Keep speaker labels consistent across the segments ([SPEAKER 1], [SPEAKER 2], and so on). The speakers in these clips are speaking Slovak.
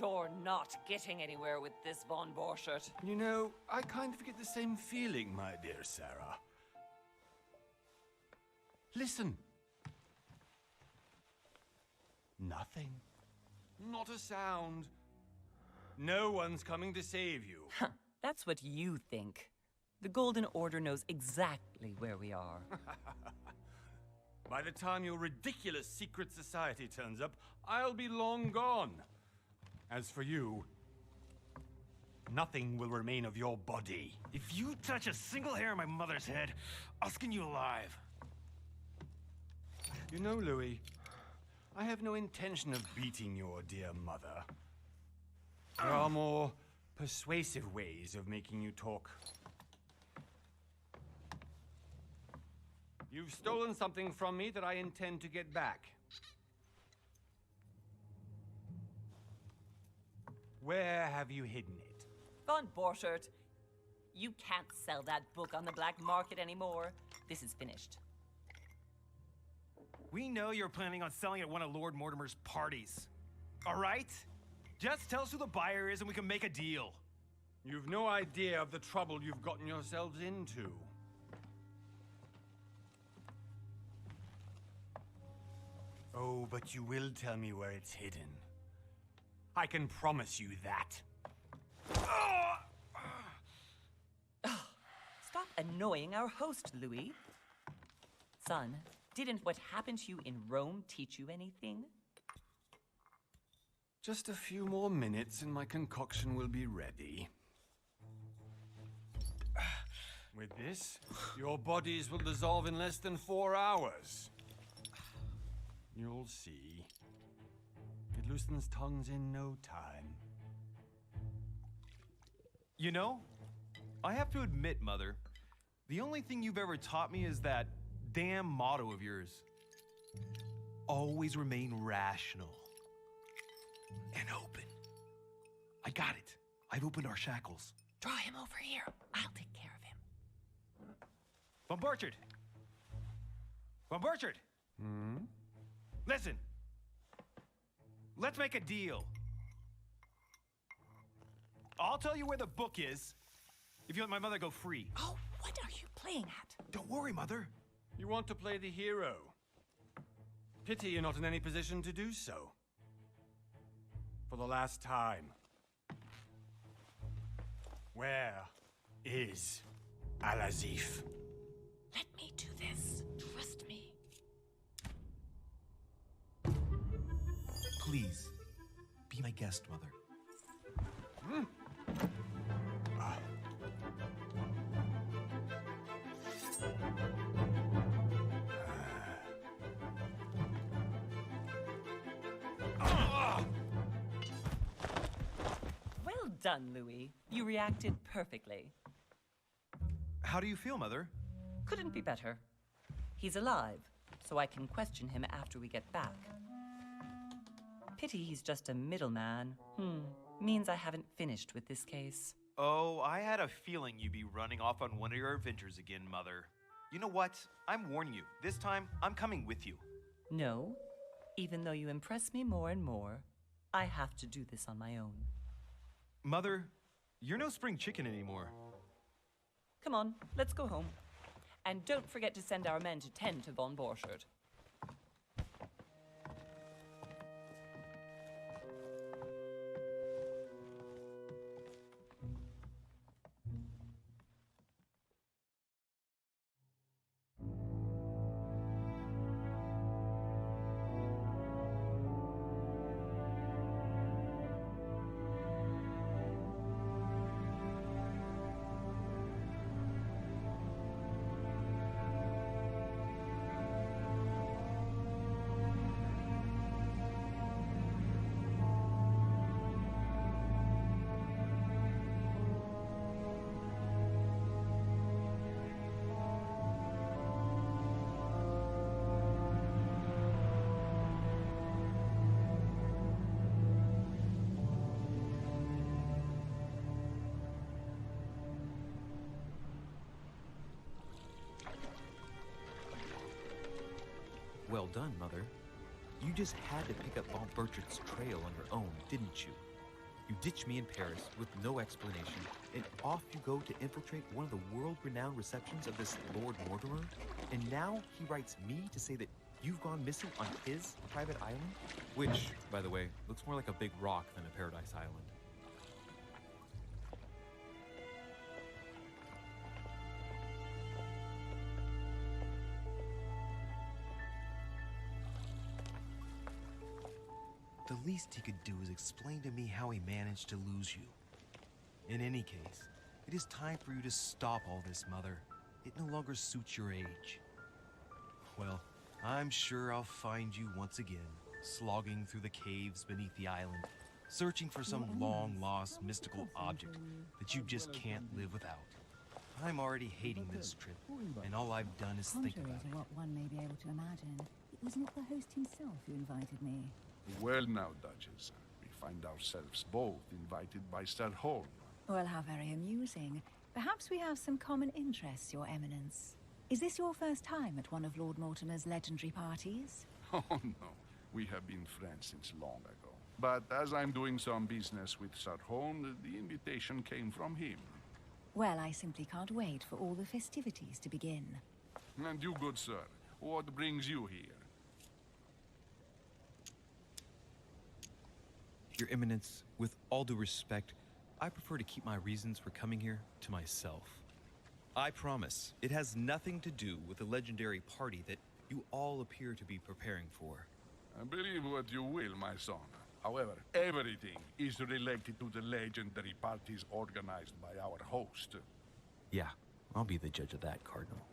[SPEAKER 1] You're not getting anywhere with this, von Borchert.
[SPEAKER 2] You know, I kind of get the same feeling, my dear Sarah. Listen. Nothing. Not a sound. No one's coming to save you.
[SPEAKER 1] That's what you think. The Golden Order knows exactly where we are.
[SPEAKER 2] By the time your ridiculous secret society turns up, I'll be long gone. As for you, nothing will remain of your body.
[SPEAKER 3] If you touch a single hair on my mother's head, I'll skin you alive.
[SPEAKER 2] You know, Louis, I have no intention of beating your dear mother. There are more persuasive ways of making you talk. You've stolen something from me that I intend to get back. Where have you hidden it?
[SPEAKER 1] Von Borchert, you can't sell that book on the black market anymore. This is finished.
[SPEAKER 3] We know you're planning on selling at one of Lord Mortimer's parties. All right? Just tell us who the buyer is and we can make a deal.
[SPEAKER 2] You've no idea of the trouble you've gotten yourselves into. Oh, but you will tell me where it's hidden. I can promise you that.
[SPEAKER 1] Stop annoying our host, Louis. Son, didn't what happened to you in Rome teach you anything?
[SPEAKER 2] Just a few more minutes and my concoction will be ready. With this, your bodies will dissolve in less than 4 hours. You'll see. It loosens tongues in no time.
[SPEAKER 3] You know, I have to admit, Mother, the only thing you've ever taught me is that damn motto of yours. Always remain rational. And open. I got it. I've opened our shackles.
[SPEAKER 1] Draw him over here. I'll take care of him.
[SPEAKER 3] Von Borchert! Von Borchert! Listen. Let's make a deal. I'll tell you where the book is if you let my mother go free.
[SPEAKER 1] Oh, what are you playing at?
[SPEAKER 3] Don't worry, Mother.
[SPEAKER 2] You want to play the hero. Pity you're not in any position to do so. For the last time. Where is Al-Azif?
[SPEAKER 1] Let me do this. Trust me.
[SPEAKER 3] Please, be my guest, Mother.
[SPEAKER 1] Well done, Louis. You reacted perfectly.
[SPEAKER 3] How do you feel, Mother?
[SPEAKER 1] Couldn't be better. He's alive, so I can question him after we get back. Pity he's just a middleman. Means I haven't finished with this case.
[SPEAKER 3] Oh, I had a feeling you'd be running off on one of your adventures again, Mother. You know what? I'm warning you. This time, I'm coming with you.
[SPEAKER 1] No, even though you impress me more and more, I have to do this on my own.
[SPEAKER 3] Mother, you're no spring chicken anymore.
[SPEAKER 1] Come on, let's go home. And don't forget to send our men to tend to von Borchert.
[SPEAKER 3] Well done, Mother. You just had to pick up Von Bertrand's trail on your own, didn't you?
[SPEAKER 4] You ditch me in Paris with no explanation, and off you go to infiltrate one of the world-renowned receptions of this Lord Mortimer? And now he writes me to say that you've gone missing on his private island? Which, by the way, looks more like a big rock than a paradise island. The least he could do is explain to me how he managed to lose you. In any case, it is time for you to stop all this, Mother. It no longer suits your age. Well, I'm sure I'll find you once again, slogging through the caves beneath the island, searching for some long-lost mystical object that you just can't live without. I'm already hating this trip, and all I've done is think
[SPEAKER 5] Contrary
[SPEAKER 4] about
[SPEAKER 5] to
[SPEAKER 4] it.
[SPEAKER 5] what one may be able to imagine, it was not the host himself who invited me.
[SPEAKER 6] Well now, Duchess, we find ourselves both invited by Sir Holm.
[SPEAKER 5] Well, how very amusing. Perhaps we have some common interests, Your Eminence. Is this your first time at one of Lord Mortimer's legendary parties?
[SPEAKER 6] Oh no, we have been friends since long ago. But as I'm doing some business with Sir Holm, the invitation came from him.
[SPEAKER 5] Well, I simply can't wait for all the festivities to begin.
[SPEAKER 6] And you, good sir, what brings you here?
[SPEAKER 4] Your Eminence, with all due respect, I prefer to keep my reasons for coming here to myself. I promise, it has nothing to do with the legendary party that you all appear to be preparing for.
[SPEAKER 6] Believe what you will, my son. However, everything is related to the legendary parties organized by our host.
[SPEAKER 4] Yeah, I'll be the judge of that, Cardinal.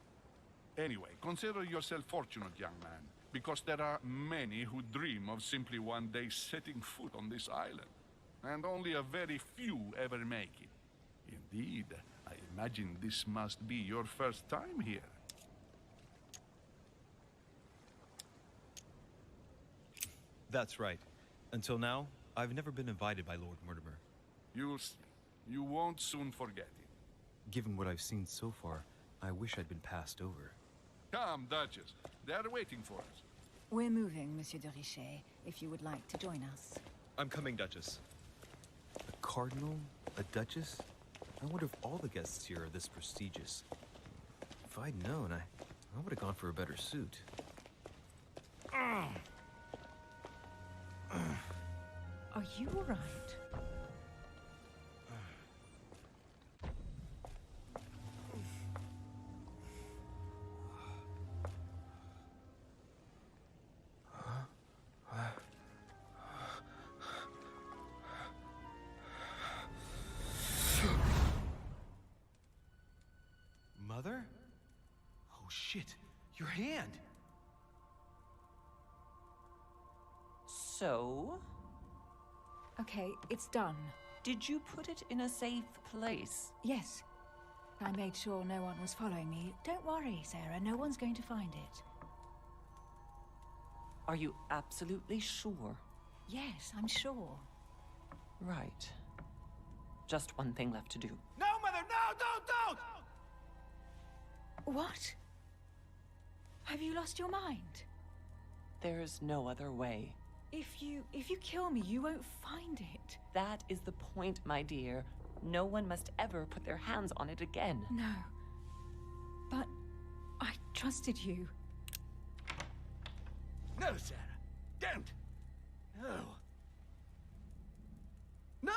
[SPEAKER 6] Anyway, consider yourself fortunate, young man, because there are many who dream of simply one day setting foot on this island, and only a very few ever make it. Indeed, I imagine this must be your first time here.
[SPEAKER 4] That's right. Until now, I've never been invited by Lord Mortimer.
[SPEAKER 6] You'll see. You won't soon forget it.
[SPEAKER 4] Given what I've seen so far, I wish I'd been passed over.
[SPEAKER 6] Come, Duchess. They're waiting for us.
[SPEAKER 5] We're moving, Monsieur de Richet, if you would like to join us.
[SPEAKER 4] I'm coming, Duchess. A cardinal? A duchess? I wonder if all the guests here are this prestigious. If I'd known, I would have gone for a better suit.
[SPEAKER 5] Are you all right?
[SPEAKER 3] Mother? Oh shit, your hand!
[SPEAKER 1] So,
[SPEAKER 5] Okay, it's done.
[SPEAKER 1] did you put it in a safe place?
[SPEAKER 5] Yes. I made sure no one was following me. Don't worry, Sarah, no one's going to find it.
[SPEAKER 1] Are you absolutely sure?
[SPEAKER 5] Yes, I'm sure.
[SPEAKER 1] Right. Just one thing left to do.
[SPEAKER 3] No, Mother, no, don't!
[SPEAKER 5] What? Have you lost your mind?
[SPEAKER 1] There's no other way.
[SPEAKER 5] If you kill me, you won't find it.
[SPEAKER 1] That is the point, my dear. No one must ever put their hands on it again.
[SPEAKER 5] No. But I trusted you.
[SPEAKER 6] No, Sarah. Don't. No. No!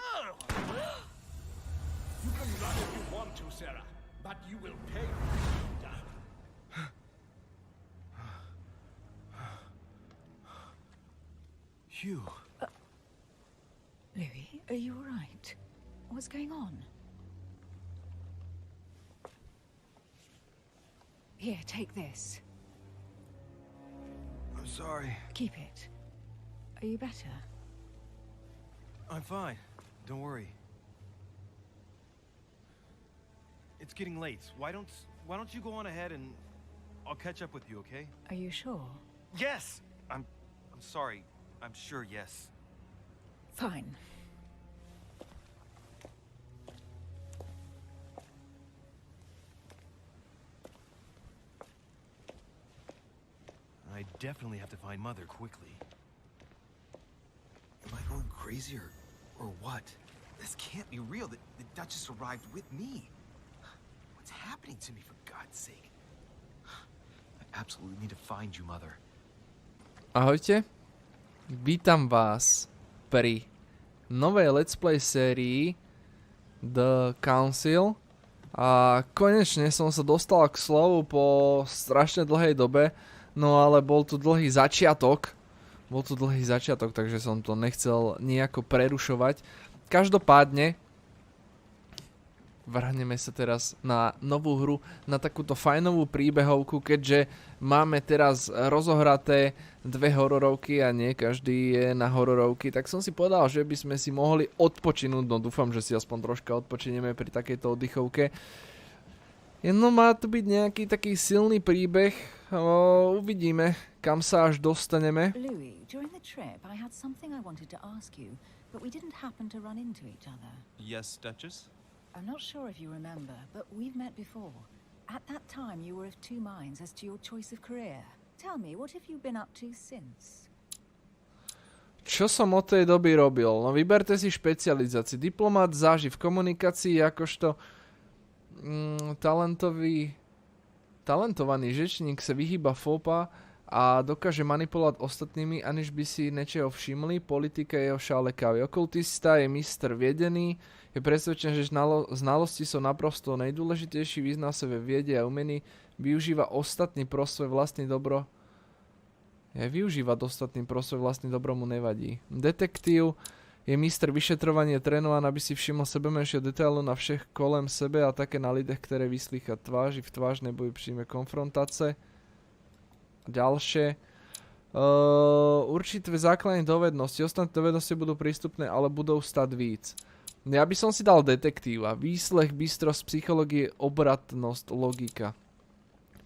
[SPEAKER 6] You can run if you want to, Sarah, but you will pay for that.
[SPEAKER 4] Hugh.
[SPEAKER 5] Louis, are you all right? What's going on? Here, take this.
[SPEAKER 4] I'm sorry.
[SPEAKER 5] Keep it. Are you better?
[SPEAKER 4] I'm fine. Don't worry. It's getting late. Why don't you go on ahead and I'll catch up with you, okay?
[SPEAKER 5] Are you sure?
[SPEAKER 4] Yes! I'm sorry. I'm sure, yes.
[SPEAKER 5] Fine.
[SPEAKER 4] I definitely have to find Mother quickly. Am I going crazy or what? This can't be real. The Duchess arrived with me. What's happening to me, for God's sake? I absolutely need to find you, Mother.
[SPEAKER 7] Ahojte. Vítam vás pri novej Let's Play sérii The Council. A konečne som sa dostal k slovu po strašne dlhej dobe. No ale bol tu dlhý začiatok. Takže som to nechcel nejako prerušovať. Každopádne vrhneme sa teraz na novú hru, na takúto fajnovú príbehovku, keďže máme teraz rozohraté 2 hororovky a nie každý je na hororovky, tak som si povedal, že by sme si mohli odpočinúť, no dúfam, že si aspoň troška odpočineme pri takejto oddychovke. No má tu byť nejaký taký silný príbeh, uvidíme, kam sa až dostaneme.
[SPEAKER 5] Louis, during the trip I had something I wanted to ask you, but we didn't happen to run into each other.
[SPEAKER 3] Yes, Duchess?
[SPEAKER 5] I'm not sure if you remember, but we've met before. At that time you were of two minds as to your choice of career. Tell me, what have you been up to since?
[SPEAKER 7] Čo som od tej doby robil? No vyberte si špecializáciu. Diplomát záži v komunikácii akožto talentovaný řečník sa vyhýba fópa a dokáže manipulovať ostatnými, aniž by si niečoho všimli. Politika je jeho šále kávy. Okultista je mistr viedený, je presvedčený, že znalosti sú naprosto najdôležitejší, vyzná sa ve viede a umení, využíva ostatný pro svoj vlastný dobro. Využívať ostatný pro svoj vlastný dobro mu nevadí. Detektív je mistr vyšetrovania, trénovaný, aby si všimol sebe menšieho detailu na všech kolem sebe a také na lidech, ktoré vyslýcha tváži v tvář nebo príjme konfrontace. Ďalšie. Určité základné dovednosti. Ostatné dovednosti budú prístupné, ale budú stať víc. Ja by som si dal detektíva. Výslech, bystrosť, psychológie, obratnosť, logika.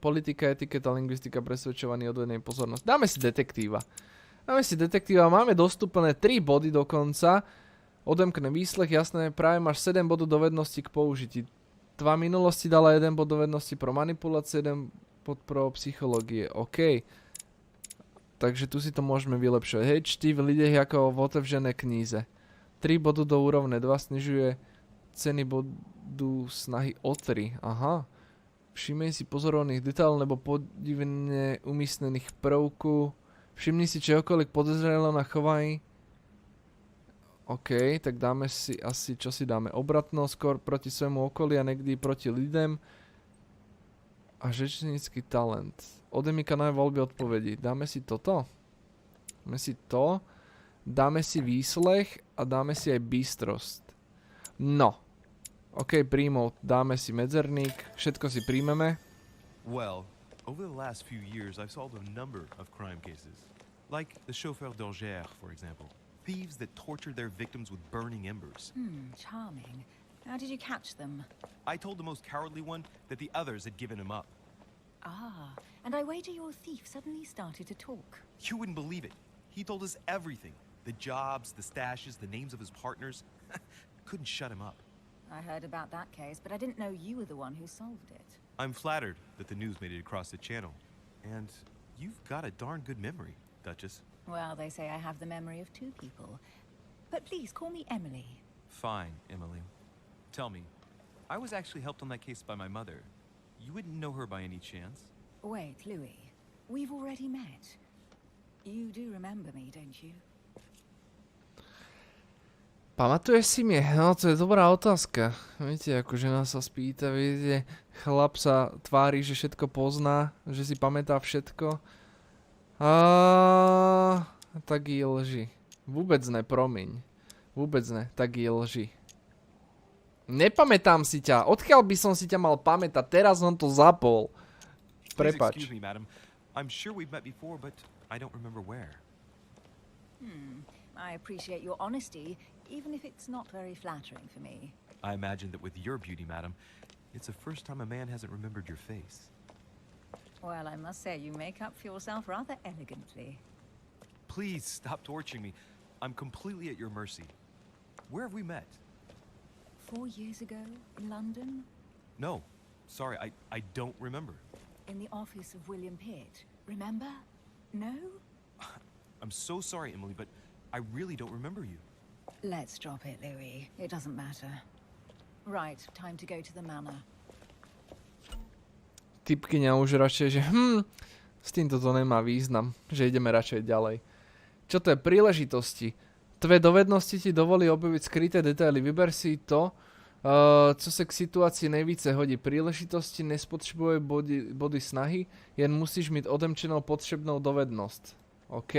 [SPEAKER 7] Politika, etiketa, lingvistika, presvedčovanie, odvedenie, pozornosť. Dáme si detektíva. Máme dostupné 3 body dokonca. Odemkne výslech, jasné, práve máš 7 bodov dovednosti k použití. 2 minulosti dala 1 bod dovednosti pro manipulácie, 1 bod pro psychológie. OK. Takže tu si to môžeme vylepšovať. Hej, čtí v lidech ako v otevřené kníze. 3 bodu do úrovne 2 snižuje ceny bodu snahy o 3. Aha. Všimni si pozorovných detailov nebo podivne umístnených prvků. Všimni si čokoľvek podezrelo na chování. OK, tak dáme si asi, čo si dáme? Obratnosť skôr proti svojmu okolí a niekdy proti lidem. A řečnícky talent. Odemika na voľby odpovedí. Dáme si toto? Dáme si to. Dáme si výslech a dáme si aj bystrosť. No. OK, príjmov. Dáme si medzerník. Všetko si príjmeme.
[SPEAKER 3] Well, over the last few years, I've solved a number of crime cases. Like the chauffeur d'Alger, for example. Thieves that tortured their victims with burning embers.
[SPEAKER 5] Charming. How did you catch them?
[SPEAKER 3] I told the most cowardly one that the others had given him up.
[SPEAKER 5] Ah, and I wager your thief suddenly started to talk.
[SPEAKER 3] You wouldn't believe it. He told us everything. The jobs, the stashes, the names of his partners. Couldn't shut him up.
[SPEAKER 5] I heard about that case, but I didn't know you were the one who solved it.
[SPEAKER 3] I'm flattered that the news made it across the channel. And you've got a darn good memory, Duchess.
[SPEAKER 5] Well, they say I have the memory of 2 people. But please, call me Emily.
[SPEAKER 3] Fine, Emily. Tell me, I was actually helped on that case by my mother. You wouldn't know her by any chance?
[SPEAKER 5] Wait, Louis. We've already met. You do remember me, don't you?
[SPEAKER 7] Pamatuješ si mi? No, to je dobrá otázka. Viete, ako žena sa spýta, viete, chlap sa tvári, že všetko pozná, že si pamätá všetko. Tak je lži. Vôbec ne, promiň. Vôbec ne, tak je lži. Nepamätám si ťa. Odkiaľ by som si ťa mal pamätať? Teraz som to zapol. Prepač.
[SPEAKER 3] Excuse me, madam. I'm sure we've met before, but I don't remember where.
[SPEAKER 5] I appreciate your honesty, even if it's not very flattering for me.
[SPEAKER 3] I imagine that with your beauty, madam, it's the first time a man hasn't remembered your face.
[SPEAKER 5] Well, I must say you make up for yourself rather elegantly.
[SPEAKER 3] Please stop torturing me. I'm completely at your mercy. Where have we met?
[SPEAKER 5] 4 years ago, in London?
[SPEAKER 3] No. Sorry, I don't remember.
[SPEAKER 5] In the office of William Pitt. Remember? No?
[SPEAKER 3] I'm so sorry, Emily, but I really don't remember you.
[SPEAKER 5] Let's drop it, Louis. It doesn't matter. Right, time to go to the manor.
[SPEAKER 7] Typkyňa už radšej, že s týmto to nemá význam, že ideme radšej ďalej. Čo to je? Príležitosti. Tvé dovednosti ti dovolí objaviť skryté detaily. Vyber si to, co se k situaci nejvíce hodí. Príležitosti nespotřebuje body snahy, jen musíš mít odemčenou potřebnou dovednost. OK,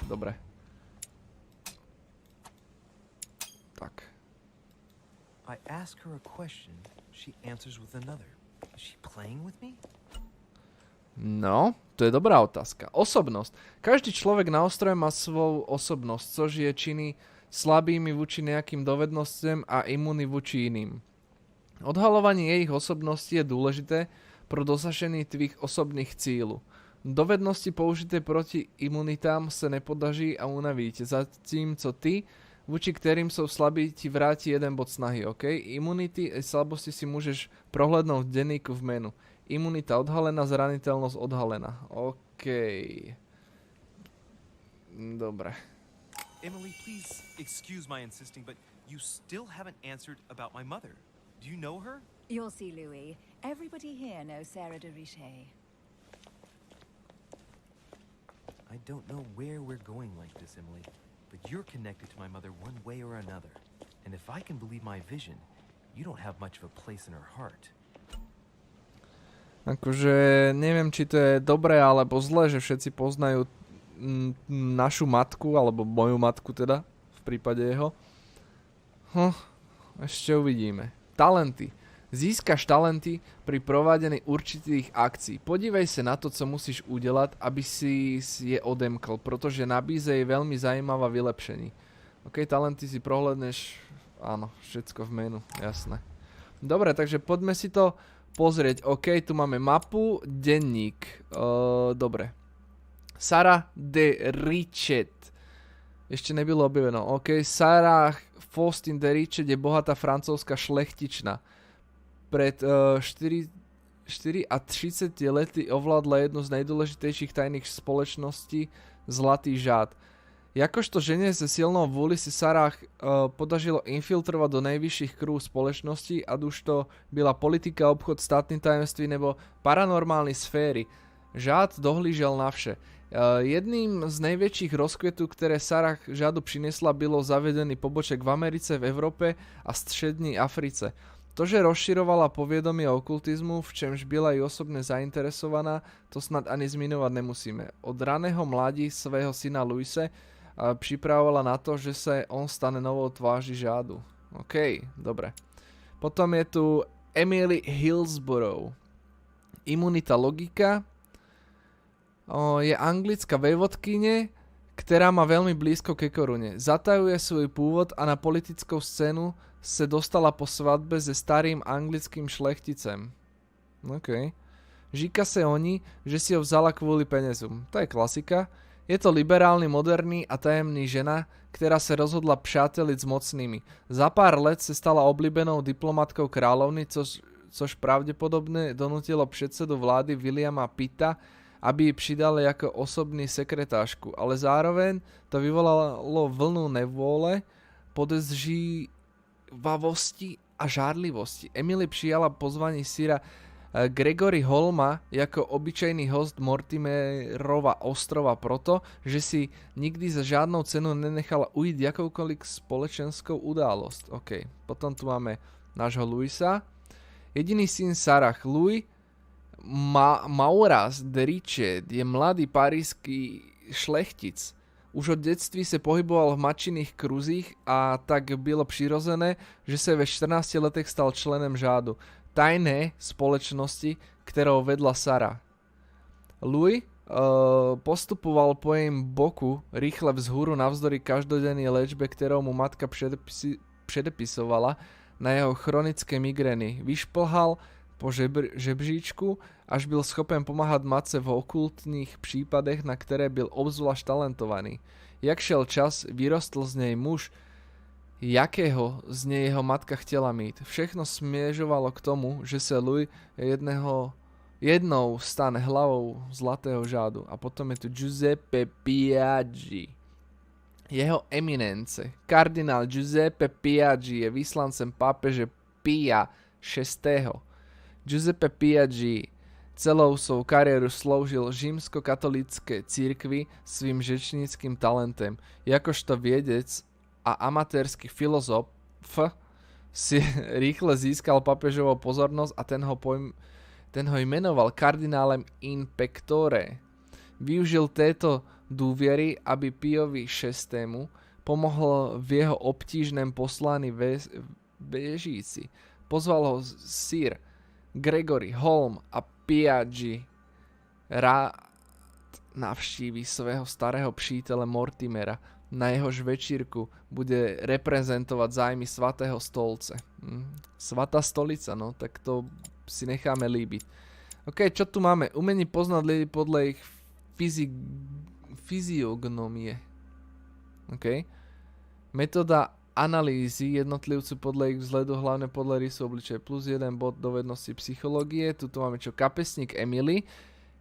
[SPEAKER 7] dobre. Tak.
[SPEAKER 4] I ask her a question, she answers with another. Is she playing with me?
[SPEAKER 7] No, to je dobrá otázka. Osobnosť. Každý človek na ostrove má svoju osobnosť, což je činy slabými voči nejakým dovednostiam a imunný voči iným. Odhalovanie ich osobností je dôležité pro dosažení tvých osobných cílů. Dovednosti použité proti imunitám se nepodaří a unaví tě, zatímco ty, voči ktorým sú slabí, ti vráti jeden bod snahy, OK? Imunity a slabosti si môžeš prohľadnúť v denníku v menu. Imunita odhalená, zraniteľnosť odhalená. OK. Dobre.
[SPEAKER 4] Emily, please excuse my insisting, but you still haven't answered about my mother. Do you know her?
[SPEAKER 5] You'll see, Louis. Everybody here knows Sarah de Richet.
[SPEAKER 4] I don't know where we're going like this, Emily, but you're connected to my mother one way or another. And if I can believe my vision, you don't have much of a place in her heart.
[SPEAKER 7] Akože neviem, či to je dobré alebo zlé, že všetci poznajú našu matku, alebo moju matku teda, v prípade jeho. Ešte uvidíme. Talenty. Získaš talenty pri provádení určitých akcií. Podívej sa na to, co musíš udelať, aby si je odemkl, pretože nabízejí veľmi zaujímavá vylepšení. OK, talenty si prohľadneš, áno, všetko v menu, jasné. Dobre, takže poďme si to pozrieť. OK, tu máme mapu, denník. Dobre. Sarah de Richet. Ešte nebylo objavené. OK, Sarah Faustin de Richet je bohatá francúzska šlechtična. Pred 34 a 30 lety ovládla jednu z najdôležitejších tajných spoločností Zlatý žád. Jakožto žene se silnou vôli si Sarah podažilo infiltrovať do nejvyšších krúh společnosti, ať už to byla politika, obchod, státne tajemství nebo paranormálne sféry. Žád dohlížel na vše. Jedným z najväčších rozkvetů, ktoré Sarah žádu prinesla, bylo zavedený poboček v Americe, v Európe a střední Africe. To, že rozširovala povedomie o okultizmu, v čemž byla i osobne zainteresovaná, to snad ani zmiňovať nemusíme. Od raného mladí svého syna Louise pripravovala na to, že sa on stane novou tváří žádu. OK, dobre. Potom je tu Emily Hillsborough. Imunita logika. Je anglická vejvodkyne, ktorá má veľmi blízko ke korune. Zatajuje svoj pôvod a na politickou scénu se dostala po svadbe se starým anglickým šlechticem. OK. Říká se o ní, že si ho vzala kvôli peniazom. To je klasika. Je to liberálny, moderný a tajemný žena, ktorá sa rozhodla přáteliť s mocnými. Za pár let se stala oblíbenou diplomatkou kráľovny, což pravdepodobne donutilo předsedu vlády Williama Pitta, aby ji přidali ako osobný sekretářku. Ale zároveň to vyvolalo vlnu nevôle, podezřívavosti a žárlivosti. Emily přijala pozvanie síra Gregory Holma jako obyčejný host Mortimerova ostrova proto, že si nikdy za žádnou cenu nenechala ujít jakoukoliv společenskou událosť. OK, potom tu máme nášho Louisa. Jediný syn Sarah, Louis Mauras de Richet, je mladý parížský šlechtic. Už od detství se pohyboval v matčiných kruzích a tak bylo přirozené, že se ve 14 letech stal členem žádu. Tajné společnosti, ktorou vedla Sarah. Louis postupoval po jejím boku rýchle vzhúru navzdory každodennej léčbe, ktorou mu matka předepisovala na jeho chronické migrény. Vyšplhal po žebříčku, až byl schopen pomáhať matce v okultných prípadech, na ktoré byl obzvlášť talentovaný. Jak šel čas, vyrostl z nej muž, jakého z nej jeho matka chtela mít. Všechno smiežovalo k tomu, že sa Louis jednou stane hlavou Zlatého žádu. A potom je tu Giuseppe Piaggi. Jeho eminence, kardinál Giuseppe Piaggi, je vyslancem pápeže Pia VI. Giuseppe Piaggi celou svou kariéru slúžil římskokatolíckej cirkvi svým řečníckým talentem. Jakožto vedec a amatérsky filozof si rýchle získal pápežovú pozornosť a ten ho imenoval kardinálem in pectore. Využil této dôvery, aby Piovi VI. Pomohol v jeho obtížném poslaní Bežíci. Pozval ho Sir Gregory Holm a Piaggi rád navštíví svého starého přítele Mortimera. Na jehož večírku bude reprezentovať zájmy Svatého stolce. Svatá stolica, no, tak to si necháme líbiť. OK, čo tu máme? Umení poznať ľudí podľa ich fyziognomie. OK. Metóda analýzy jednotlivcu podľa ich vzhľadu, hlavne podľa rysu obličeja. Plus 1 bod dovednosti psychológie. Tuto máme čo? Kapesník Emily,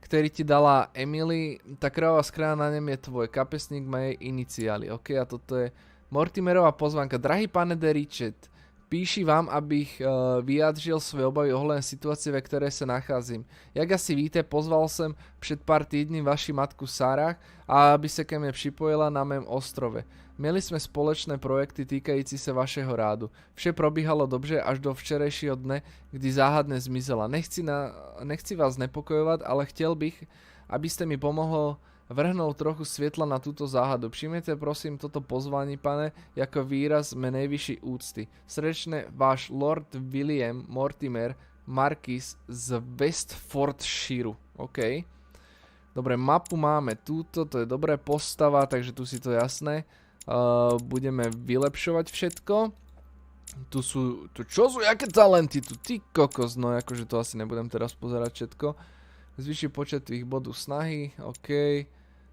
[SPEAKER 7] ktorý ti dala Emily. Tá krvavá skrána na ňom je tvoj. Kapesník má jej iniciály. OK, a toto je Mortimerová pozvánka. Drahý pane de Richet, píši vám, abych vyjádřil svoje obavy ohledně situace, ve které se nacházím. Jak asi víte, pozval jsem před pár týdny vaši matku Sarah, a aby se ke mne připojila na mém ostrove. Měli jsme společné projekty týkající se vašeho rádu. Vše probíhalo dobře až do včerejšího dne, kdy záhadne zmizela. Nechci vás nepokojovat, ale chtěl bych, abyste mi pomohol vrhnul trochu světla na túto záhadu. Přijmete prosím toto pozvání, pane, jako výraz mé nejvyšší úcty. Srdečne váš Lord William Mortimer, Marquis z Westfordshireu. OK. Dobre, mapu máme túto, to je dobré postava, takže tu si to jasné. Budeme vylepšovať všetko. Tu čo sú, jaké talenty tu, ty kokos, no akože to asi nebudem teraz pozerať všetko. Zvýši počet tvých bodov snahy, OK.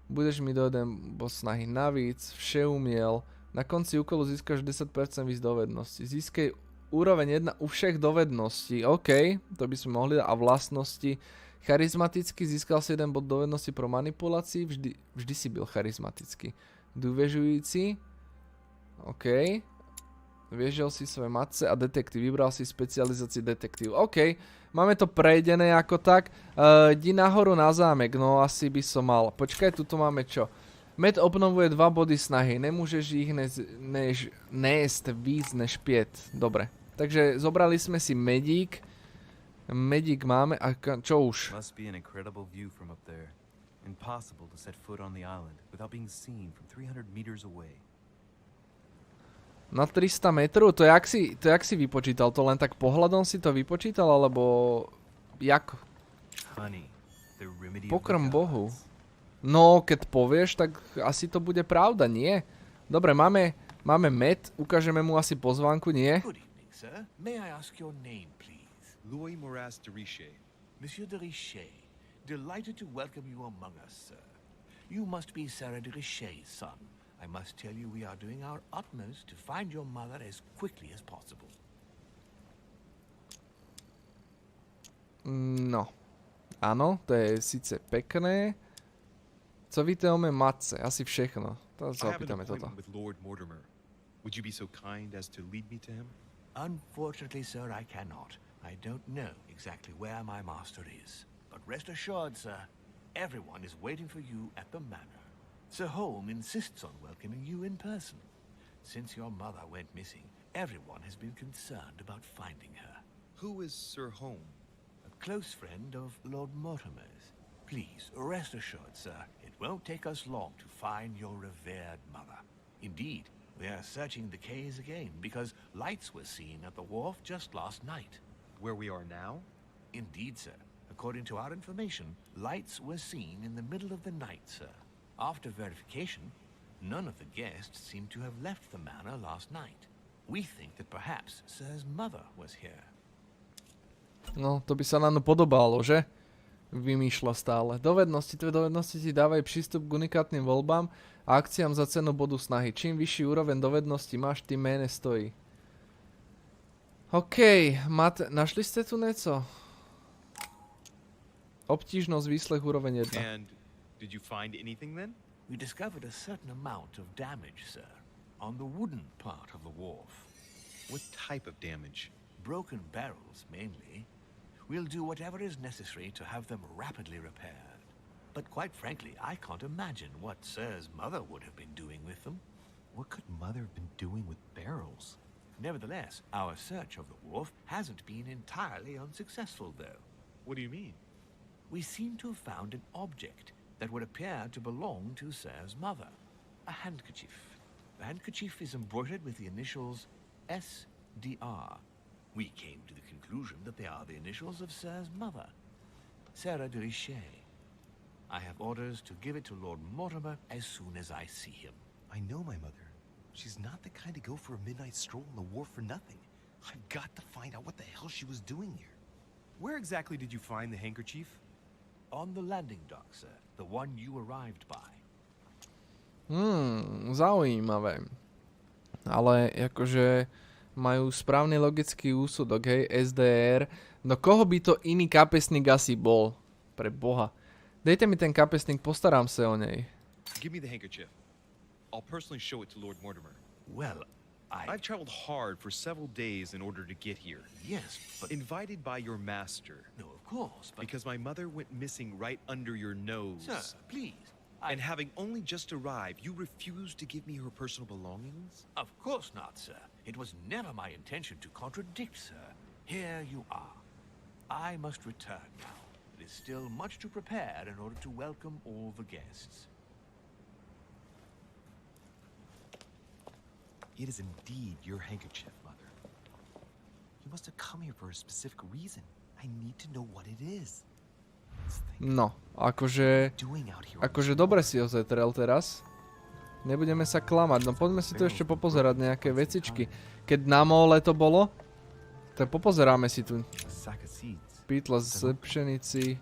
[SPEAKER 7] Budeš mi do jeden bod snahy navíc, vše umiel. Na konci úkolu získaš 10% víc dovedností. Získej úroveň 1 u všech dovedností, OK. To by sme mohli dať. A vlastnosti. Charizmaticky získal si 1 bod dovednosti pro manipulácii, vždy si byl charizmatický. Dôvežujúci, OK. Viežel si svoje matce a detektív. Vybral si specializácii detektív. OK, máme to prejdené ako tak. Jdi nahoru na zámek, no asi by som mal. Počkaj, tuto máme čo? Med obnovuje 2 body snahy. Nemôžeš ich nést víc než 5. Dobre, takže zobrali sme si medík. Medík máme a čo už?
[SPEAKER 4] Must be an incredible view from up there. Impossible to set foot on the island without being seen from 300 meters away.
[SPEAKER 7] Na 300 metrov? To jak si vypočítal? To len tak pohľadom si to vypočítal, alebo jak? Pokrm Bohu. No, keď povieš, tak asi to bude pravda, nie? Dobre, máme med, ukážeme mu asi pozvánku, nie?
[SPEAKER 8] Good evening, sir. May I ask your name, please?
[SPEAKER 4] Louis Moras de Richet.
[SPEAKER 8] Monsieur de Richet, delighted to welcome you among us, sir. You must be Sarah de Richet's son. I must tell you we are doing our utmost to find your mother as quickly as possible.
[SPEAKER 7] No. Áno, to je síce pekné. Co víte o mé matce? Asi všechno. To sa opýtame toto.
[SPEAKER 4] With Lord Mortimer. Would you be so kind as to lead me to him?
[SPEAKER 8] Unfortunately, sir, I cannot. I don't know exactly where my master is. But rest assured, sir, everyone is waiting for you at the manor. Sir Holm insists on welcoming you in person. Since your mother went missing, everyone has been concerned about finding her.
[SPEAKER 4] Who is Sir Holm?
[SPEAKER 8] A close friend of Lord Mortimer's. Please, rest assured, sir, it won't take us long to find your revered mother. Indeed, we are searching the quays again because lights were seen at the wharf just last night.
[SPEAKER 4] Where we are now?
[SPEAKER 8] Indeed, sir. According to our information, lights were seen in the middle of the night, sir. After verification, none of the guests seem to have left the manor last night. We think that perhaps Sir's mother was here.
[SPEAKER 7] No, to by sa nám podobalo, že? Vymýšľa stále. Dovednosti, tvoje dovednosti ti dávajú prístup k unikátnym voľbám a akciám za cenu bodu snahy. Čím vyšší úroveň dovednosti máš, tým méně stojí. OK, našli ste tu něco? Obtížnosť, výslech, úroveň 1.
[SPEAKER 3] And did you find anything then?
[SPEAKER 8] We discovered a certain amount of damage, sir, on the wooden part of the wharf.
[SPEAKER 4] What type of damage?
[SPEAKER 8] Broken barrels, mainly. We'll do whatever is necessary to have them rapidly repaired. But quite frankly, I can't imagine what Sir's mother would have been doing with them.
[SPEAKER 4] What could Mother have been doing with barrels?
[SPEAKER 8] Nevertheless, our search of the wharf hasn't been entirely unsuccessful, though.
[SPEAKER 4] What do you mean?
[SPEAKER 8] We seem to have found an object that would appear to belong to Sir's mother. A handkerchief. The handkerchief is embroidered with the initials SDR. We came to the conclusion that they are the initials of Sir's mother, Sarah de Richet. I have orders to give it to Lord Mortimer as soon as I see him.
[SPEAKER 4] I know my mother. She's not the kind to go for a midnight stroll on the wharf for nothing. I've got to find out what the hell she was doing here. Where exactly did you find the handkerchief?
[SPEAKER 8] On the landing dock, sir. The one you arrived by.
[SPEAKER 7] Zaujímavé. Ale akože majú správny logický úsudok, hej, SDR. No koho by to iný kapesník asi bol? Pre Boha. Dejte mi ten kapesník, postaram sa o nej.
[SPEAKER 4] Give me the handkerchief. I'll personally show it to Lord Mortimer.
[SPEAKER 8] Well,
[SPEAKER 4] I've traveled hard for several days in order to get here.
[SPEAKER 8] Yes, but...
[SPEAKER 4] Invited by your master.
[SPEAKER 8] No, of course, but...
[SPEAKER 4] Because my mother went missing right under your nose.
[SPEAKER 8] Sir, please.
[SPEAKER 4] And having only just arrived, you refused to give me her personal belongings?
[SPEAKER 8] Of course not, sir. It was never my intention to contradict, sir. Here you are. I must return now. It is still much to prepare in order to welcome all the guests.
[SPEAKER 4] It is indeed your handkerchief, Mother. You must have come here for a specific reason. I need to know what it is.
[SPEAKER 7] No, akože dobre si ho zetrel teraz. Nebudeme sa klamať, no poďme si tu ešte popozerať nejaké vecičky. Keď na mole to bolo, tak popozeráme si tu. Pýtla z pšenici.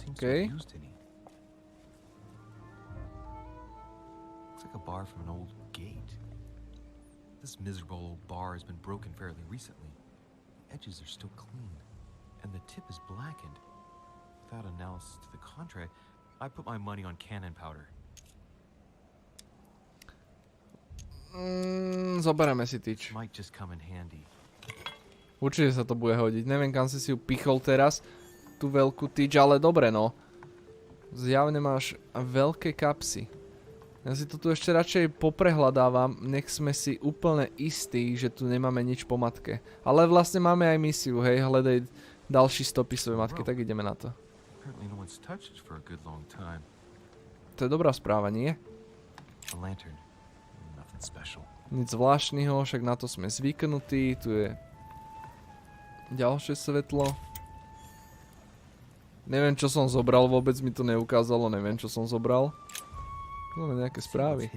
[SPEAKER 7] OK.
[SPEAKER 4] Looks like a bar from an old gate. This miserable old bar has been broken fairly recently. The edges are still clean, and the tip is blackened. Without analysis to the contrary, I put my money on cannon powder.
[SPEAKER 7] Zoberieme si tyč.
[SPEAKER 4] Might just come in handy.
[SPEAKER 7] Určite sa to bude hodiť. Neviem, kam si ju pichol teraz. Tú veľkú tyč, ale dobre no. Zjavne máš veľké kapsy. Ja si to tu ešte radšej poprehľadávam, nech sme si úplne istí, že tu nemáme nič po matke. Ale vlastne máme aj misiu, hej, hľadaj ďalší stopy svojej matky, tak ideme na to. To je dobrá správa, nie? Nic zvláštneho, však na to sme zvyknutí, tu je ďalšie svetlo. Neviem, čo som zobral, vôbec mi to neukázalo, neviem, čo som zobral. Máme nejaké správy.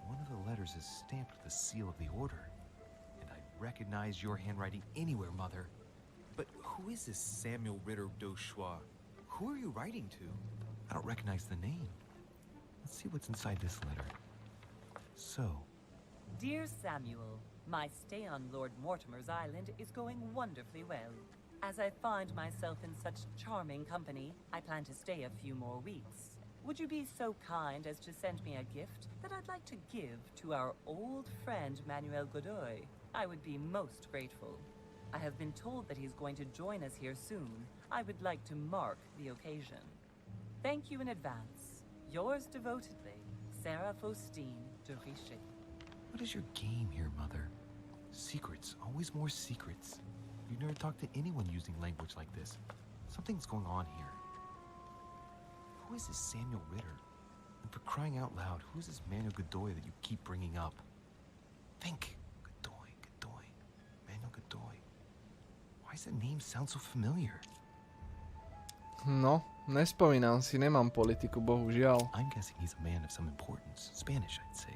[SPEAKER 4] One of the letters is stamped with the seal of the order. And I recognize your handwriting anywhere, Mother. But who is this Samuel Ritter d'Auchois? Who are you writing to? I don't recognize the name. Let's see what's inside this letter. So.
[SPEAKER 1] Dear Samuel, my stay on Lord Mortimer's island is going wonderfully well. As I find myself in such charming company, I plan to stay a few more weeks. Would you be so kind as to send me a gift that I'd like to give to our old friend Manuel Godoy? I would be most grateful. I have been told that he's going to join us here soon. I would like to mark the occasion. Thank you in advance. Yours devotedly, Sarah Faustine de Richet.
[SPEAKER 4] What is your game here, Mother? Secrets, always more secrets. You've never talked to anyone using language like this. Something's going on here. Who is this Samuel Ritter? And for crying out loud, who is this Manuel Godoy that you keep bringing up? Think. Godoy, Godoy, Manuel Godoy. Why does that name sound so familiar?
[SPEAKER 7] No, nespomínam si, nemám politiku, bohužiaľ.
[SPEAKER 4] I'm guessing he's a man of some importance. Spanish, I'd say.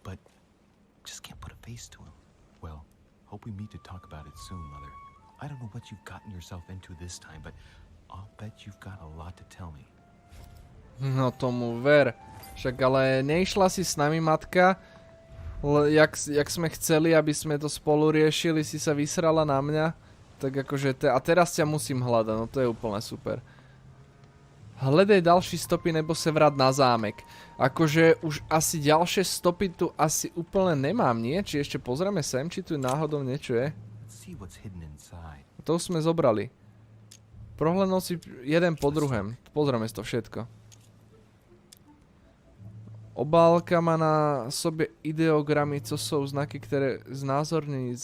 [SPEAKER 4] But just can't put a face to him. Well, hope we meet to talk about it soon, Mother. I don't know what you've gotten yourself into this time, but I'll bet you've got a lot to tell me.
[SPEAKER 7] No tomu ver. Však ale neišla si s nami, matka? Jak sme chceli, aby sme to spolu riešili, si sa vysrala na mňa? Tak akože, a teraz ťa musím hľadať, no to je úplne super. Hledaj ďalší stopy nebo se vrát na zámek. Akože už asi ďalšie stopy tu asi úplne nemám, nie? Či ešte pozrieme sem, či tu náhodou niečo je? To už sme zobrali. Prohľadnul si jeden po druhém. Pozrieme si to všetko. Obálka má na sobě ideogramy, co jsou znaky, které znázorní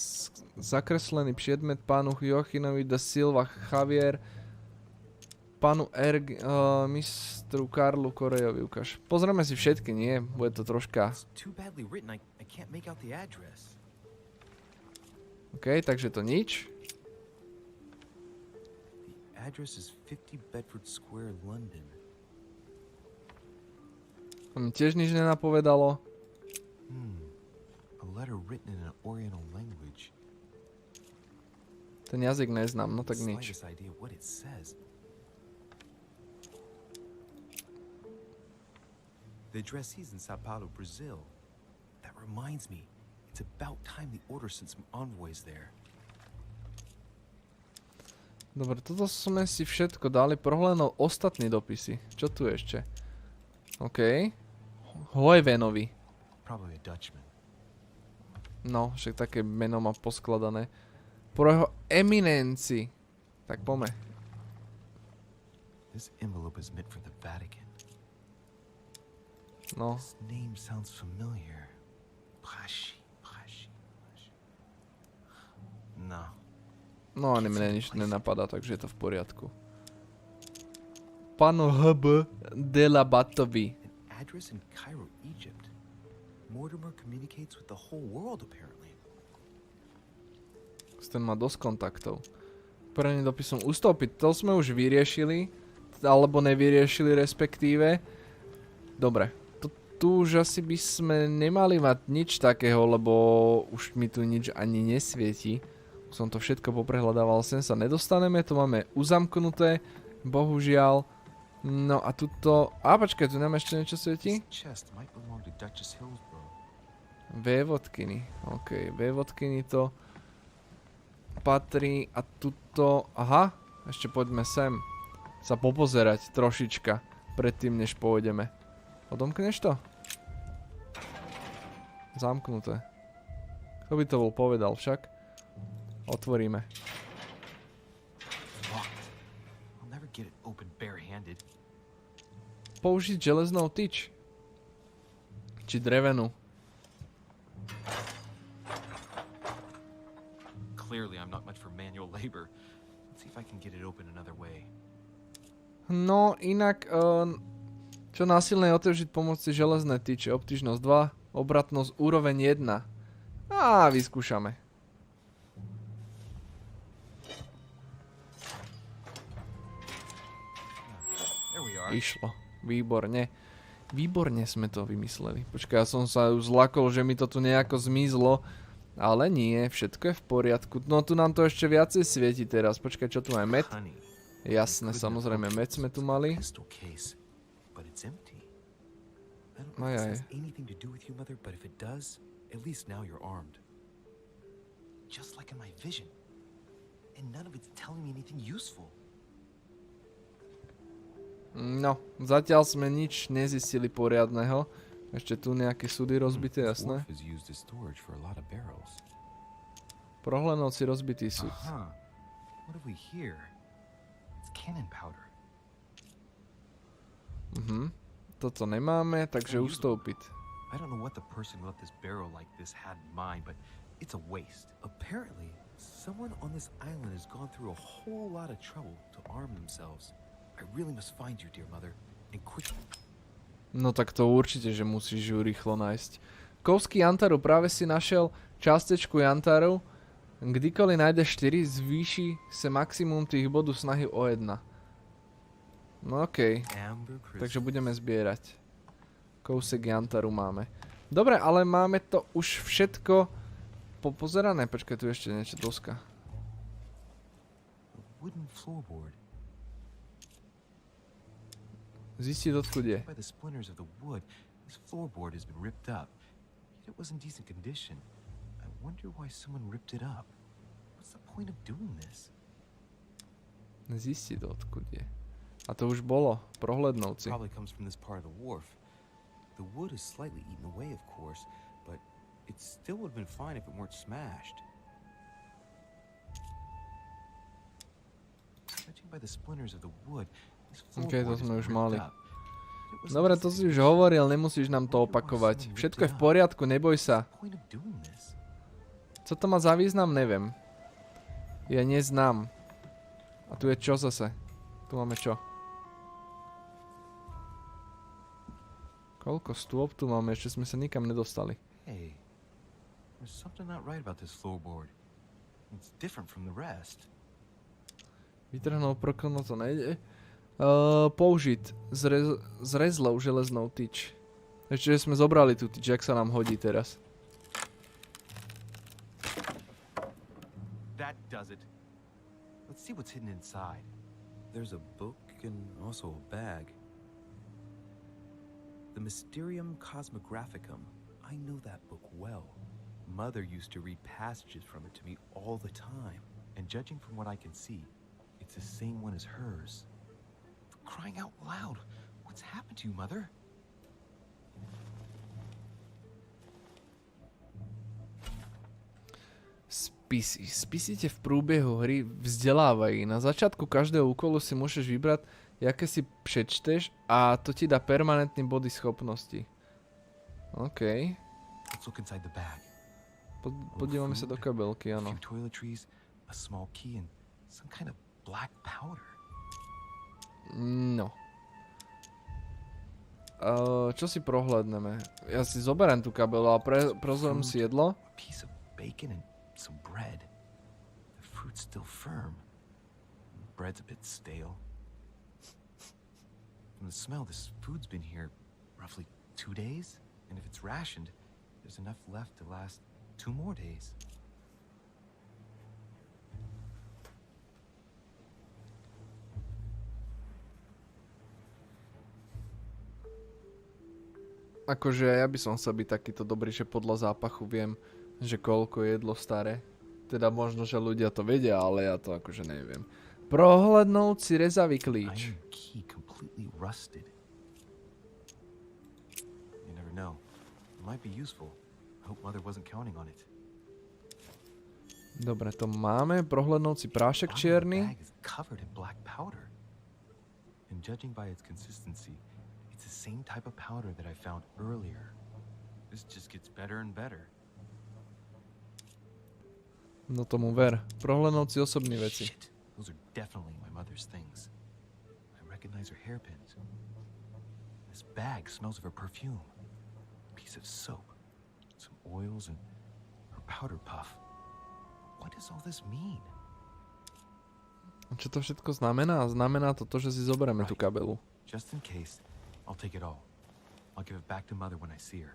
[SPEAKER 7] zakreslený předmět pánu Joachinovi da Silva Javier, pánu mistru Karlu Korejovi ukáž. Pozrieme si všetky, nie? Bude to troška... OK, takže to nič.
[SPEAKER 4] Address is 50 Bedford Square, London.
[SPEAKER 7] To mi tiež nič nenapovedalo.
[SPEAKER 4] A letter written in an Oriental language.
[SPEAKER 7] Ten jazyk neznám, no tak nič.
[SPEAKER 4] The address is in Sao Paulo, Brazil. That reminds me, it's about time the order sent some envoys there.
[SPEAKER 7] Dobre, toto sme si všetko dali. Prohľadnul ostatní dopisy. Čo tu ešte? OK. Hojvenovi. No, však také meno má poskladané. Pro jeho eminenci. Tak poďme.
[SPEAKER 4] This envelope is meant for the Vatican.
[SPEAKER 7] No.
[SPEAKER 4] This name sounds familiar. No.
[SPEAKER 7] No, ani mne nič nenapadá, takže je to v poriadku. Pano H.B. de la Batovi.
[SPEAKER 4] An address in Cairo, Egypt. Mortimer communicates with the whole world, apparently.
[SPEAKER 7] Ten má dosť kontaktov. Prvým dopisom ustúpiť, to sme už vyriešili. Alebo nevyriešili, respektíve. Dobre. Tu už asi by sme nemali mať nič takého, lebo už mi tu nič ani nesvieti. Som to všetko poprehľadával, sem sa nedostaneme, to máme uzamknuté, bohužiaľ. No a tuto... A počkaj, tu nám ešte niečo svieti? Vévodkyni, ok, vévodkyni to patrí a tuto... Aha, ešte poďme sem sa popozerať trošička predtým, než pôjdeme. Odomkneš to? Zamknuté. Kto by to bol povedal však? Otvoríme. Použiť železnou tyč. Či drevenú. No, inak... Čo násilné je otevřiť pomoci železné tyče. Obtížnosť 2, obratnosť úroveň 1. Á, vyskúšame. Išlo. Výborne. Výborne sme to vymysleli. Počkaj, ja som sa už zlakol, že mi to tu nejako zmizlo. Ale nie, všetko je v poriadku. No tu nám to ešte viacej svieti teraz. Počkaj, čo tu máme? Med? Jasné, samozrejme, med sme tu mali. Ajaj.
[SPEAKER 4] Just like in my vision. And none of it's telling me anything useful.
[SPEAKER 7] No, zatiaľ sme nič nezistili poriadneho. Ešte tu nejaké súdy rozbité, jasné. Prohľadnul si rozbitý súd. Toto nemáme, takže ustúpiť.
[SPEAKER 4] I don't know what the person who left this barrel like this had in mind, but it's a waste. Apparently, someone on this island has gone through a whole lot of trouble to arm themselves. I really must find you, dear mother, and quickly.
[SPEAKER 7] No tak to určite, že musíš ju rýchlo nájsť. Kousky jantaru, práve si našiel částečku jantaru. Kdykoliv nájdeš 4, zvýši sa maximum tých bodov snahy o 1. No okej, takže budeme zbierať. Kousek jantaru máme. Dobre, ale máme to už všetko popozerané. Počkaj, tu ešte niečo, doska. Zistiť, odkud je.
[SPEAKER 4] What's the point of doing this?
[SPEAKER 7] Zistiť, odkud je. A to už bolo. Prohľadnovci.
[SPEAKER 4] Probably comes from this part of the wharf. The wood is slightly eaten away, of course, but it still would have been fine if it weren't smashed. Judging by the splinters of the wood, this
[SPEAKER 7] Okay, to
[SPEAKER 4] floorboard is
[SPEAKER 7] sme už
[SPEAKER 4] ripped
[SPEAKER 7] mali.
[SPEAKER 4] up. It was
[SPEAKER 7] Dobre, to si už hovoril, nemusíš nám to opakovať. Všetko je v poriadku, neboj sa.
[SPEAKER 4] point of doing this?
[SPEAKER 7] Co to má za význam, neviem. Ja neznám. A tu je čo zase? Tu máme čo? Koľko stôp tu máme? Ešte sme sa nikam nedostali.
[SPEAKER 4] Hey, there's something not right about this floorboard. It's different from the rest.
[SPEAKER 7] Vytrhnul prkno, to nejde. Použiť zrezlou železnou tyč. Ešte sme zobrali tú tyč, jak sa nám hodí teraz.
[SPEAKER 4] That does it. Let's see what's hidden inside. There's a book and also a bag. The Mysterium Cosmographicum. I know that book well. Mother used to read passages from it to me all the time. And judging from what I can see, it's the same one as hers. For crying out loud, what's happened to you, Mother?
[SPEAKER 7] Spisy. Spisy v průběhu hry vzdelávají. Na začátku každého úkolu si môžeš vybrať, jaké si přečteš a to ti dá permanentný body schopnosti. OK.
[SPEAKER 4] Let's look inside the bag.
[SPEAKER 7] Podívame sa do kabelky,
[SPEAKER 4] A
[SPEAKER 7] áno.
[SPEAKER 4] few toiletries, a small key, and some kind of black powder.
[SPEAKER 7] No. Čo si prohľadneme? Ja si zoberiem tú kabelu a prozorím si jedlo.
[SPEAKER 4] A piece of bacon and some bread. The fruit's still firm. The bread's a bit stale. From the smell, this food's been here roughly 2 days. And if it's rationed, there's enough left to last 2 more days.
[SPEAKER 7] Akože ja by som chcel byť takýto dobrý, že podľa zápachu viem, že koľko je jedlo staré. Teda možno, že ľudia to vedia, ale ja to akože neviem. Prohľadnúť si rezavý klíč.
[SPEAKER 4] Iron key completely rusted. You never know. It might be useful. I hope Mother wasn't counting on it.
[SPEAKER 7] Dobre, to máme. Prohľadnúť si prášek čierny.
[SPEAKER 4] The bag is covered in black powder. And judging by its consistency, it's the same type of powder that I found earlier. This just gets better and better.
[SPEAKER 7] No tomu ver. Prohľadnúť si osobné veci.
[SPEAKER 4] Shit, those are definitely my mother's things. I recognize her hairpins. This bag smells of her perfume. A piece of soap, some oils, and her powder puff. What does all this mean?
[SPEAKER 7] Čo to všetko znamená? Znamená to, že si zoberieme tú kabelu.
[SPEAKER 4] Just in case, I'll take it all. I'll give it back to Mother when I see her.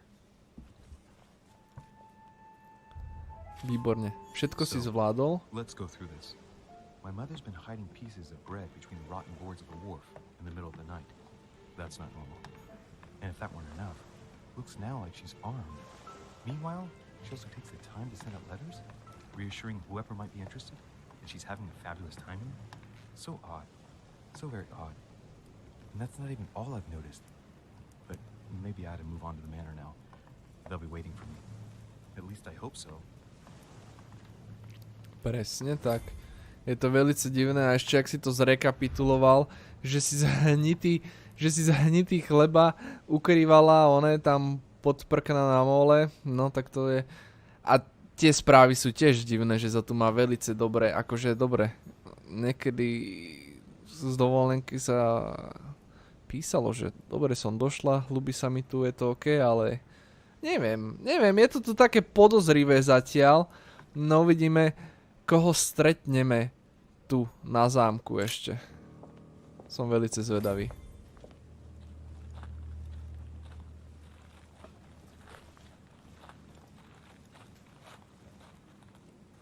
[SPEAKER 7] Výborne. Všetko si zvládol.
[SPEAKER 4] Let's go through this. My mother's been hiding pieces of bread between the rotten boards of the wharf in the middle of the night. That's not normal. And if that weren't enough, looks now like she's armed. Meanwhile, she also takes the time to send out letters, reassuring whoever might be interested that she's having a fabulous time here. So odd. So very odd. And that's not even all I've noticed. But maybe I ought to move on to the manor now. They'll be waiting for me. At least I hope so.
[SPEAKER 7] Presne tak. Je to velice divné a ešte ak si to zrekapituloval, že si zahnitý chleba ukrývala one tam pod prkna na mole, no tak to je... A tie správy sú tiež divné, že za tu má velice dobre, akože dobre. Niekedy z dovolenky sa písalo, že dobre som došla, ľúbi sa mi tu, je to OK, ale neviem, je to tu také podozrivé zatiaľ, no uvidíme, koho stretneme tu na zámku ešte. Som velice zvedavý.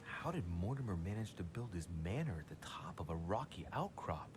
[SPEAKER 4] How did Mortimer manage to build his manor at the top of a rocky outcrop?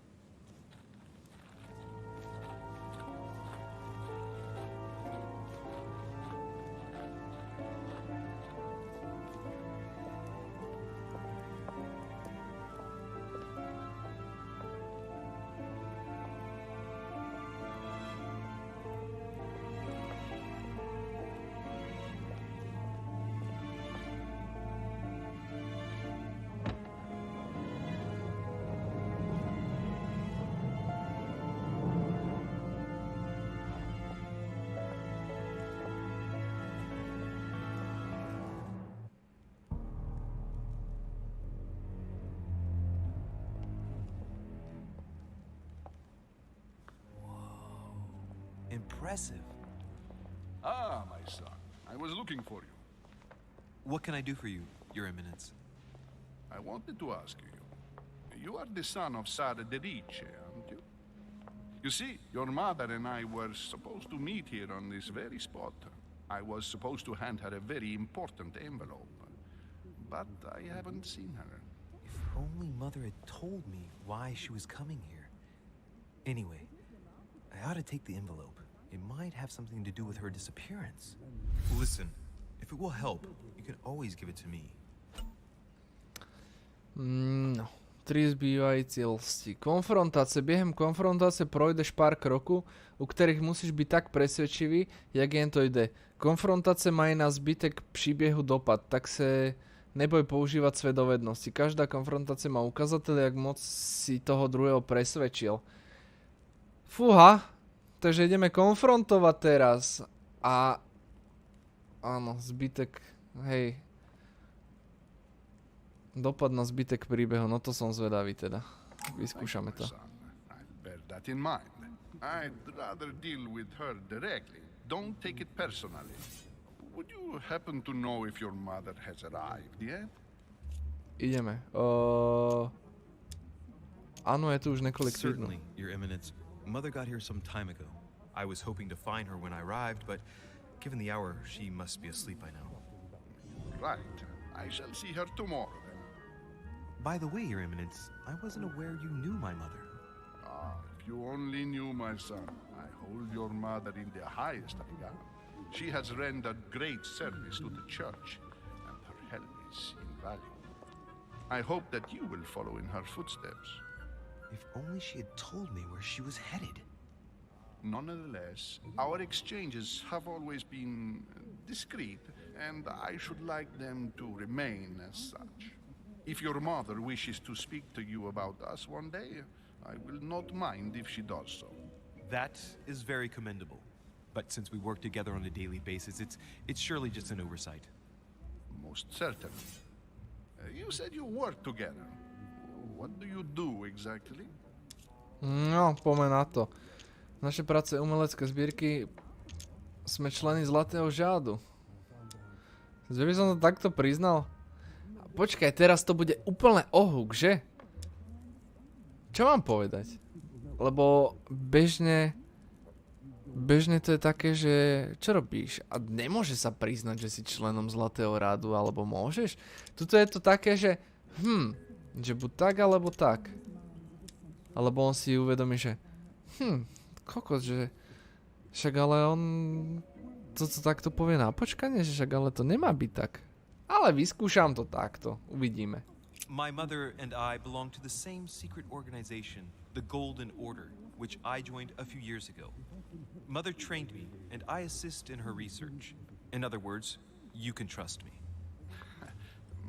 [SPEAKER 4] Impressive.
[SPEAKER 6] Ah, my son. I was looking for you.
[SPEAKER 4] What can I do for you, Your Eminence?
[SPEAKER 6] I wanted to ask you. You are the son of Sara de Riche, aren't you? You see, your mother and I were supposed to meet here on this very spot. I was supposed to hand her a very important envelope. But I haven't seen her.
[SPEAKER 4] If only Mother had told me why she was coming here. Anyway, I ought to take the envelope. It might have something to do with her disappearance. Listen, if it will help, you can always give it to me.
[SPEAKER 7] No. 3 zbývající lsti. Konfrontácie. Během konfrontácie projdeš pár kroků, u kterých musíš byť tak presvedčivý, jak jen to jde. Konfrontácie mají na zbytek příběhu dopad, tak se neboj používať své dovednosti. Každá konfrontácia má ukazateľ, jak moc si toho druhého presvedčil. Fúha, takže ideme konfrontovať teraz. A áno, zbytek, hej. Dopad na zbytek príbehu, no to som zvedavý teda. Vyskúšame to.
[SPEAKER 6] I'll bear that in mind. I'd rather deal with her directly. Don't take it personally. Would you happen to know if your mother has arrived yet?
[SPEAKER 7] Ideme. Áno, je tu už niekoľko týdnov.
[SPEAKER 4] Certainly, Your Eminence. Mother got here some time ago. I was hoping to find her when I arrived, but given the hour, she must be asleep by now.
[SPEAKER 6] Right. I shall see her tomorrow then.
[SPEAKER 4] By the way, Your Eminence, I wasn't aware you knew my mother.
[SPEAKER 6] Ah, if you only knew, my son. I hold your mother in the highest regard. She has rendered great service to the church, and her help is invaluable. I hope that you will follow in her footsteps.
[SPEAKER 4] If only she had told me where she was headed.
[SPEAKER 6] Nonetheless, our exchanges have always been discreet, and I should like them to remain as such. If your mother wishes to speak to you about us one day, I will not mind if she does so.
[SPEAKER 4] That is very commendable. But since we work together on a daily basis, it's surely just an oversight.
[SPEAKER 6] Most certainly. You said you work together. What do you do exactly?
[SPEAKER 7] No, poďme na to. Naše práce umelecké zbierky sme členy Zlatého žádu. Že by som to takto priznal? Počkaj, teraz to bude úplne ohúk, že? Čo mám povedať? Lebo bežne to je také, že čo robíš? A nemôže sa priznať, že si členom Zlatého rádu, alebo môžeš? Tuto je to také, že že buď tak, alebo tak. Alebo on si uvedomí, že kokos, že však ale on to takto povie na počkanie, že však ale to nemá byť tak. Ale vyskúšam to takto, uvidíme.
[SPEAKER 4] My mother and I belong to the same secret organization, the Golden Order, which I joined a few years ago. Mother trained me, and I assist in her research. In other words, you can trust me.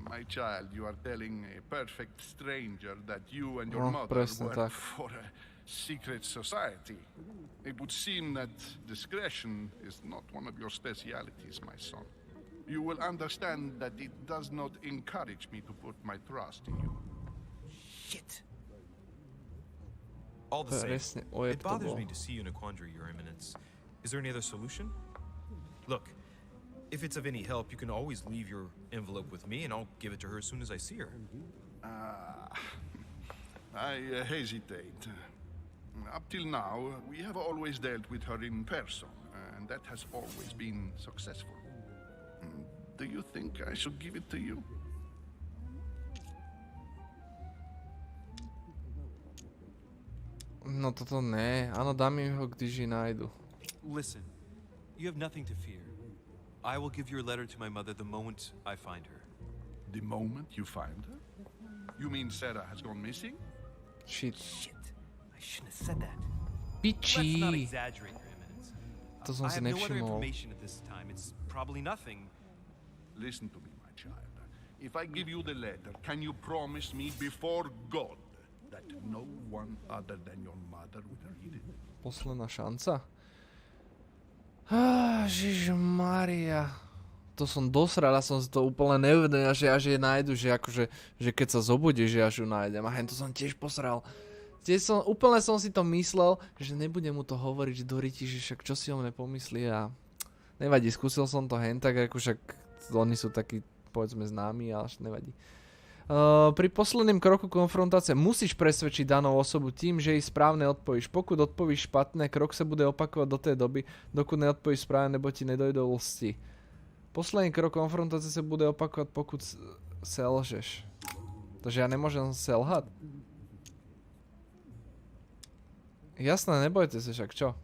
[SPEAKER 6] My child, you are telling a perfect stranger that you and your mother
[SPEAKER 7] presne
[SPEAKER 6] work
[SPEAKER 7] tak.
[SPEAKER 6] for a secret society. It would seem that discretion is not one of your specialities, my son. You will understand that it does not encourage me to put my trust in you.
[SPEAKER 4] Shit. All the same, it bothers me to see you in a quandary, Your Eminence. Is there any other solution? Look, if it's of any help, you can always leave your envelope with me, and I'll give it to her as soon as I see her.
[SPEAKER 6] I hesitate. Up till now, we have always dealt with her in person, and that has always been successful. Do you think I should give it to you?
[SPEAKER 7] No toto ne. Áno, dám im ho, když ji nájdu.
[SPEAKER 4] Listen, you have nothing to fear. I will give your letter to my mother the moment I find her.
[SPEAKER 6] The moment you find her? You mean Sarah has gone missing?
[SPEAKER 7] Shit.
[SPEAKER 4] I shouldn't have said that.
[SPEAKER 7] Piči.
[SPEAKER 4] Let's not exaggerate, Your Eminence.
[SPEAKER 7] To som
[SPEAKER 4] I
[SPEAKER 7] si
[SPEAKER 4] have no other
[SPEAKER 7] nevšimol.
[SPEAKER 4] information at this time. It's probably nothing.
[SPEAKER 6] Listen to me, my child. If I give you the letter, can you promise me before God that no one other than your mother will read it?
[SPEAKER 7] Posledná šanca? Ježišmaria. To som dosral, ja som si to úplne neuvedomil, že až je nájdu, že akože, že keď sa zobudí, že až ju nájdem. A hen to som tiež posral. Úplne som si to myslel, že nebudem mu to hovoriť do ryti, že však čo si o mne pomyslí a nevadí, skúsil som to hen tak, ako však oni sú takí, povedzme, známi, ale nevadí. Pri posledným kroku konfrontácie musíš presvedčiť danú osobu tým, že jej správne odpovíš. Pokud odpovíš špatné, krok sa bude opakovať do tej doby, dokud neodpovíš správne, nebo ti nedojdú lsti. Posledný krok konfrontácie sa bude opakovať, pokud selžeš. Takže ja nemôžem selhať. Jasné, nebojte sa však, čo?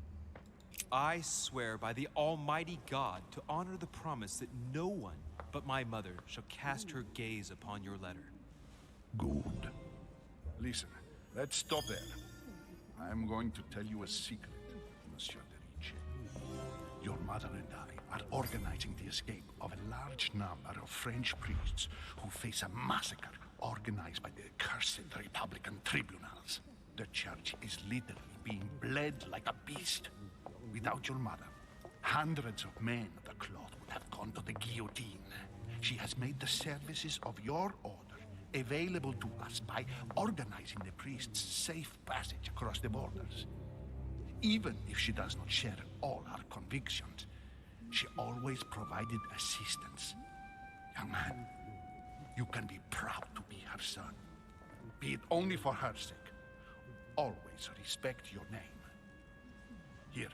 [SPEAKER 3] I swear by the Almighty God to honor the promise that no one but my mother shall cast her gaze upon your letter.
[SPEAKER 6] Good. Listen, let's stop there. I'm going to tell you a secret, Monsieur de Ricci. Your mother and I are organizing the escape of a large number of French priests who face a massacre organized by the accursed Republican tribunals. The church is literally being bled like a beast. Without your mother, hundreds of men of the cloth would have gone to the guillotine. She has made the services of your order available to us by organizing the priests' safe passage across the borders. Even if she does not share all our convictions, she always provided assistance. Young man, you can be proud to be her son. Be it only for her sake. Always respect your name. Here,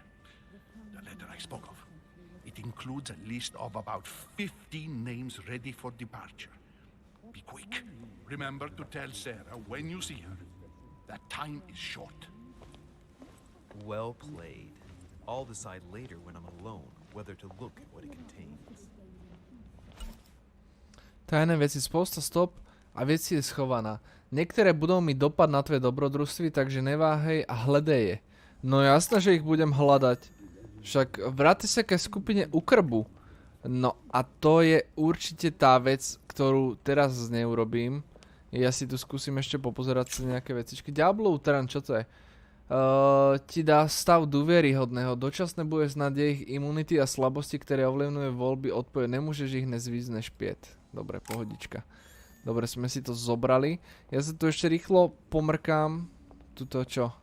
[SPEAKER 6] the letter I spoke of. It includes a list of about 15 names ready for departure. Be quick. Remember to tell Sarah when you see her that time is short.
[SPEAKER 3] Well played. I'll decide later when I'm alone whether to look at what it contains.
[SPEAKER 7] Tajné veci, spousta stop a veci je schovaná. Niektoré budú mi dopad na tvoje dobrodružství, takže neváhej a hľadej je. No jasné, že ich budem hľadať. Však vráti sa ke skupine u krbu. No a to je určite tá vec, ktorú teraz neurobím. Ja si tu skúsim ešte popozerať si nejaké vecičky. Diablov trán, čo to je? Ti dá stav dôveryhodného. Dočasné bude znať ich imunity a slabosti, ktoré ovlivňujú voľby odpoveď. Nemôžeš ich nezvízne špiet. Dobre, pohodička. Dobre, sme si to zobrali. Ja sa tu ešte rýchlo pomrkám. Tuto čo?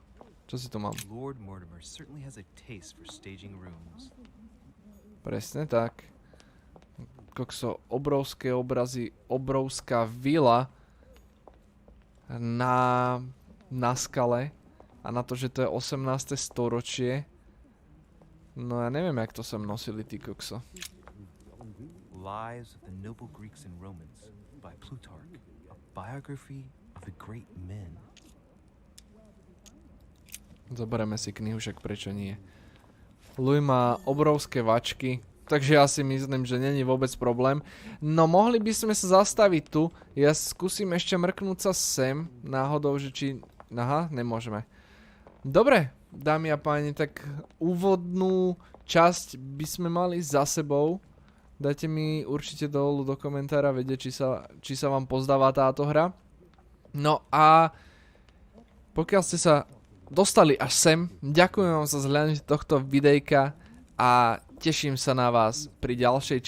[SPEAKER 7] Čo si tu mám?
[SPEAKER 3] Lord Mortimer certainly has a taste for staging rooms.
[SPEAKER 7] Presne tak. Kokso, obrovské obrazy, obrovská vila na skale a na to, že to je 18. storočie. No ja neviem, jak to sem nosili, tí kokso.
[SPEAKER 4] Lives of the Noble Greeks and Romans by Plutarch, a biography of the great men.
[SPEAKER 7] Zoberieme si knihu, však prečo nie. Louis má obrovské vačky, takže ja si myslím, že není vôbec problém. No mohli by sme sa zastaviť tu. Ja skúsim ešte mrknúť sa sem, náhodou, že či... Aha, nemôžeme. Dobre, dámy a páni, tak úvodnú časť by sme mali za sebou. Dajte mi určite dolu do komentára vedieť, či sa vám pozdáva táto hra. No a pokiaľ ste sa dostali až sem, ďakujem vám za zhľadanie tohto videjka a teším sa na vás pri ďalšej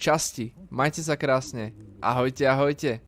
[SPEAKER 7] časti. Majte sa krásne. Ahojte, ahojte.